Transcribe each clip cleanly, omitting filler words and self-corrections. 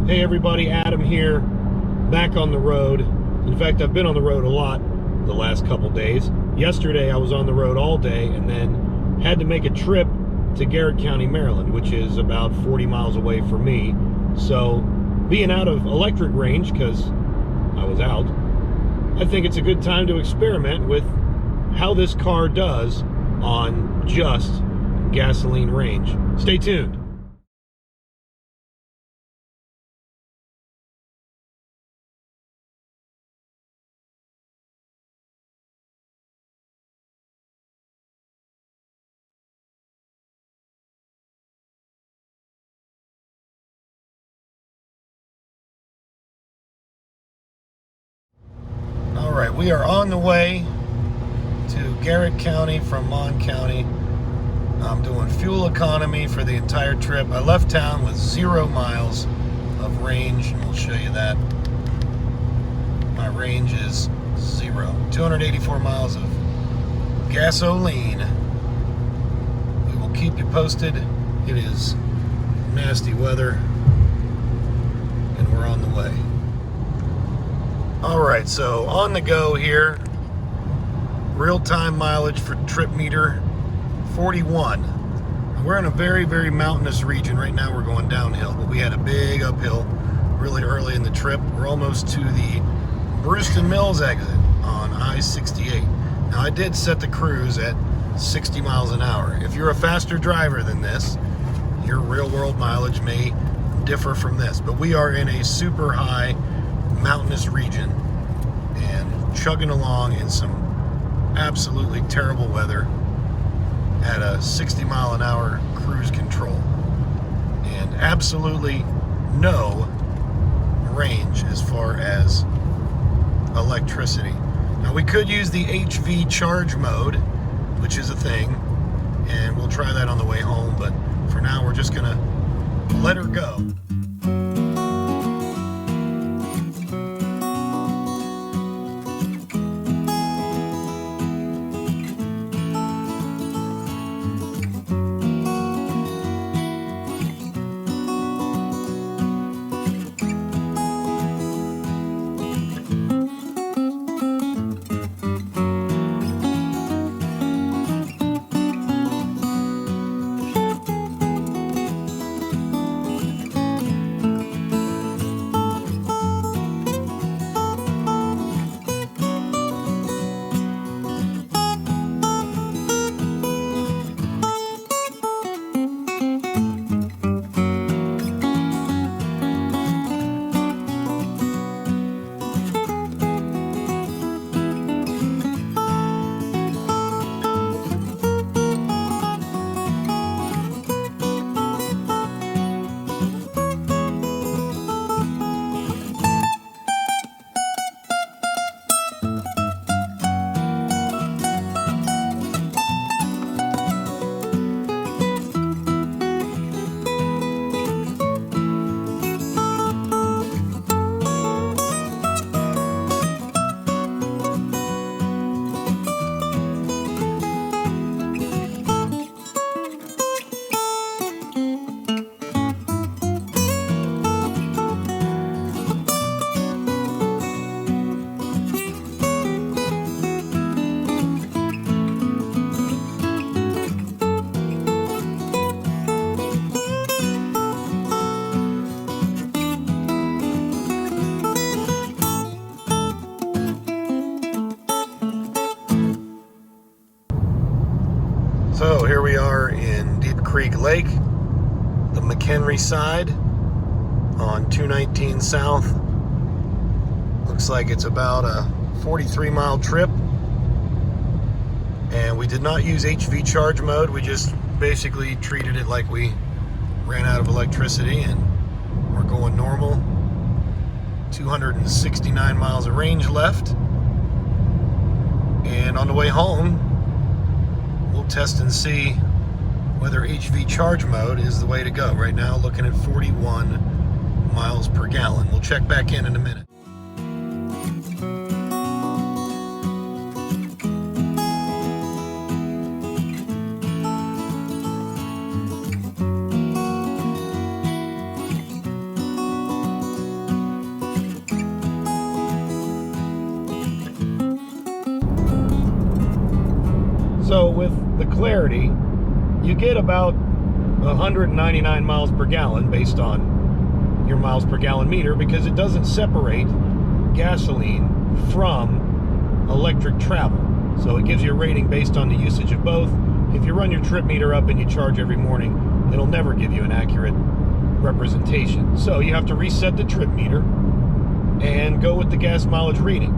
Hey everybody, Adam here, back on the road. In fact, I've been on the road a lot the last couple days. Yesterday I was on the road all day and then had to make a trip to Garrett County, Maryland, which is about 40 miles away from me. So being out of electric range, because I was out, I think it's a good time to experiment with how this car does on just gasoline range. Stay tuned. All right, we are on the way to Garrett County from Mon County. I'm doing fuel economy for the entire trip. I left town with 0 miles of range, and we'll show you that. My range is 0. 284 miles of gasoline. We will keep you posted. It is nasty weather, and we're on the way. All right, so on the go here. Real-time mileage for trip meter, 41. We're in a very, very mountainous region. Right now we're going downhill, but we had a big uphill really early in the trip. We're almost to the Brewston Mills exit on I-68. Now I did set the cruise at 60 miles an hour. If you're a faster driver than this, your real-world mileage may differ from this, but we are in a super high mountainous region and chugging along in some absolutely terrible weather at a 60 mile an hour cruise control and absolutely no range as far as electricity. Now we could use the HV charge mode, which is a thing, and we'll try that on the way home, but for now we're just gonna let her go. So here we are in Deep Creek Lake, the McHenry side on 219 South. Looks like it's about a 43-mile trip. And we did not use HV charge mode. We just basically treated it like we ran out of electricity, and we're going normal. 269 miles of range left. And on the way home, we'll test and see whether HV charge mode is the way to go. Right now, looking at 41 miles per gallon. We'll check back in a minute. So with the Clarity, you get about 199 miles per gallon based on your miles per gallon meter, because it doesn't separate gasoline from electric travel. So it gives you a rating based on the usage of both. If you run your trip meter up and you charge every morning, it'll never give you an accurate representation. So you have to reset the trip meter and go with the gas mileage reading,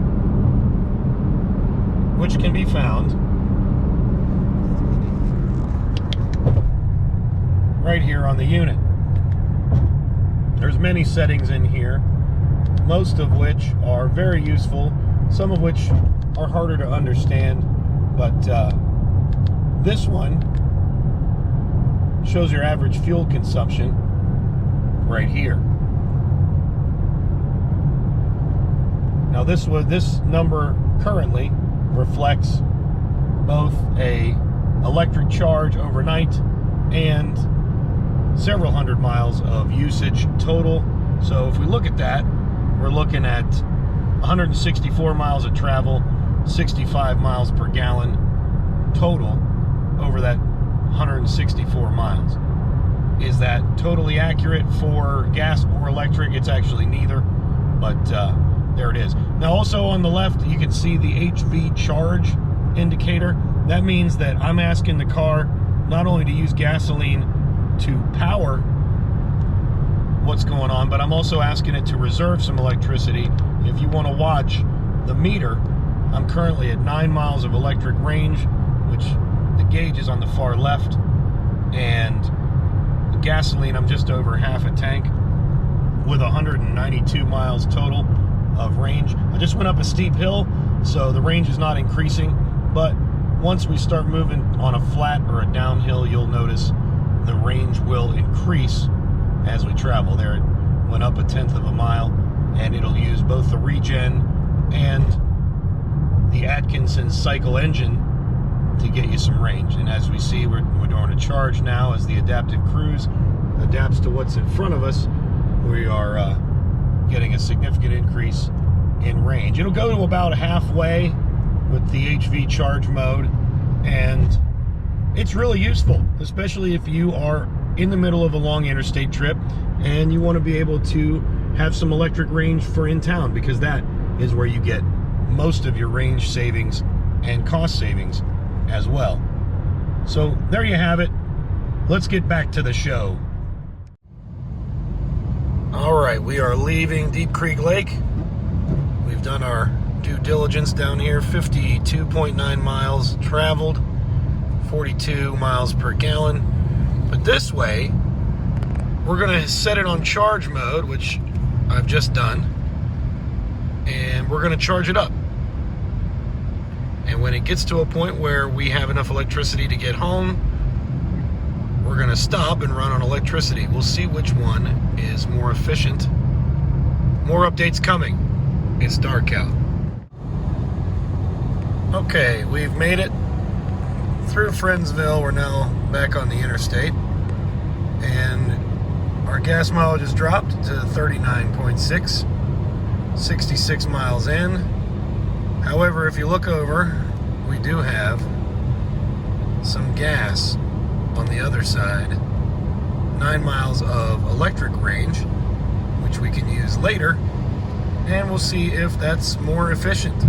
which can be found right here on the unit. There's many settings in here, most of which are very useful, some of which are harder to understand, but this one shows your average fuel consumption right here. Now this number currently reflects both a electric charge overnight and several hundred miles of usage total. So if we look at that, we're looking at 164 miles of travel, 65 miles per gallon total over that 164 miles. Is that totally accurate for gas or electric? It's actually neither, but there it is. Now also on the left, you can see the HV charge indicator. That means that I'm asking the car not only to use gasoline to power what's going on, but I'm also asking it to reserve some electricity. If you want to watch the meter, I'm currently at 9 miles of electric range, which the gauge is on the far left, and the gasoline, I'm just over half a tank with 192 miles total of range. I just went up a steep hill, so the range is not increasing, but once we start moving on a flat or a downhill, you'll notice the range will increase as we travel. There it went up 1/10 of a mile, and it'll use both the regen and the Atkinson cycle engine to get you some range. And as we see, we're doing a charge now. As the adaptive cruise adapts to what's in front of us, we are getting a significant increase in range. It'll go to about halfway with the HV charge mode, and it's really useful, especially if you are in the middle of a long interstate trip and you want to be able to have some electric range for in town, because that is where you get most of your range savings and cost savings as well. So there you have it. Let's get back to the show. All right, we are leaving Deep Creek Lake. We've done our due diligence down here. 52.9 miles traveled, 42 miles per gallon. But this way, we're gonna set it on charge mode, which I've just done, and we're gonna charge it up. And when it gets to a point where we have enough electricity to get home, we're gonna stop and run on electricity. We'll see which one is more efficient. More updates coming. It's dark out. Okay, we've made it through Friendsville. We're now back on the interstate, and our gas mileage has dropped to 39.6, 66 miles in. However, if you look over, we do have some gas on the other side. 9 miles of electric range, which we can use later, and we'll see if that's more efficient.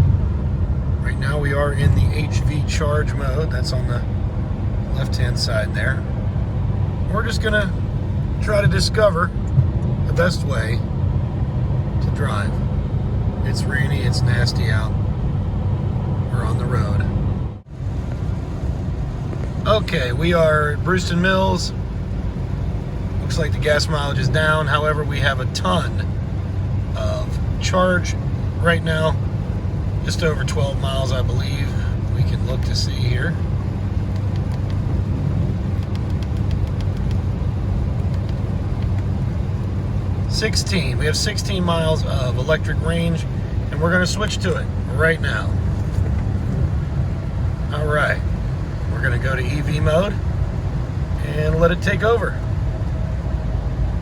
Right now we are in the HV charge mode. That's on the left-hand side there. We're just gonna try to discover the best way to drive. It's rainy, it's nasty out. We're on the road. Okay, we are at Brewston Mills. Looks like the gas mileage is down. However, we have a ton of charge right now. Just over 12 miles, I believe. We can look to see here. We have 16 miles of electric range, and we're going to switch to it right now. All right, we're going to go to EV mode and let it take over.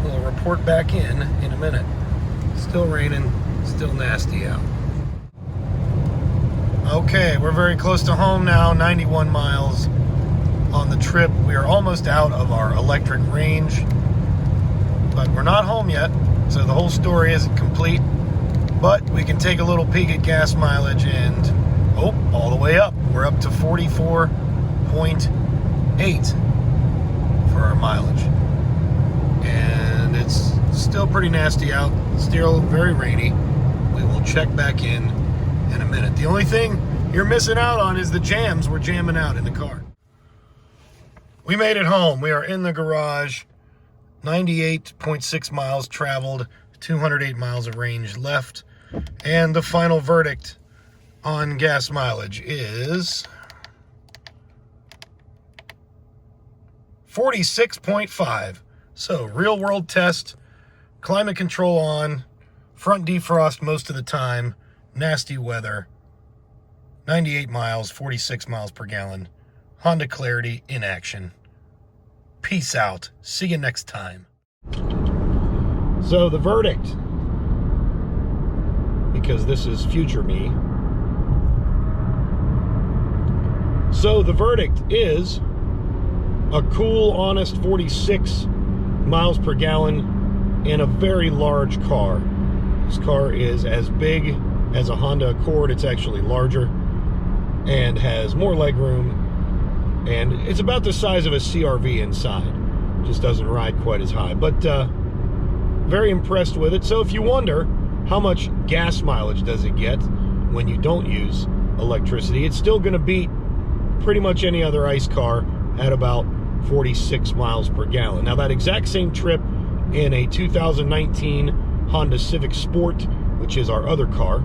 We'll report back in a minute. Still raining, still nasty out. Okay, we're very close to home now, 91 miles on the trip. We are almost out of our electric range, but we're not home yet, so the whole story isn't complete. But we can take a little peek at gas mileage, and all the way up. We're up to 44.8 for our mileage. And it's still pretty nasty out, still very rainy. We will check back in a minute. The only thing you're missing out on is the jams. We're jamming out in the car. We made it home. We are in the garage. 98.6 miles traveled, 208 miles of range left. And the final verdict on gas mileage is 46.5. So real world test, climate control on, front defrost most of the time, nasty weather, 98 miles, 46 miles per gallon. Honda Clarity in action. Peace out. See you next time. So the verdict, because this is future me. So the verdict is a cool, honest 46 miles per gallon in a very large car. This car is as big as a Honda Accord. It's actually larger and has more legroom, and it's about the size of a CR-V inside. Just doesn't ride quite as high, but very impressed with it. So if you wonder how much gas mileage does it get when you don't use electricity, it's still going to beat pretty much any other ICE car at about 46 miles per gallon. Now that exact same trip in a 2019 Honda Civic Sport, which is our other car,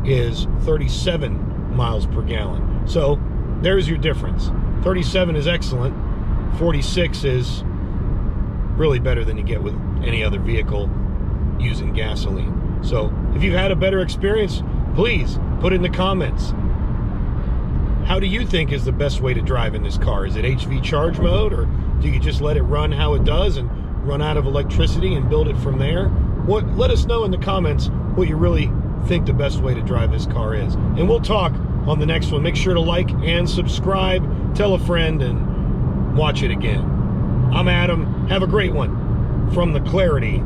is 37 miles per gallon. So there's your difference. 37 is excellent. 46 is really better than you get with any other vehicle using gasoline. So if you've had a better experience, please put it in the comments. How do you think is the best way to drive in this car? Is it HV charge mode, or do you just let it run how it does and run out of electricity and build it from there? Let us know in the comments what you really think the best way to drive this car is. And we'll talk on the next one. Make sure to like and subscribe, tell a friend, and watch it again. I'm Adam. Have a great one from the Clarity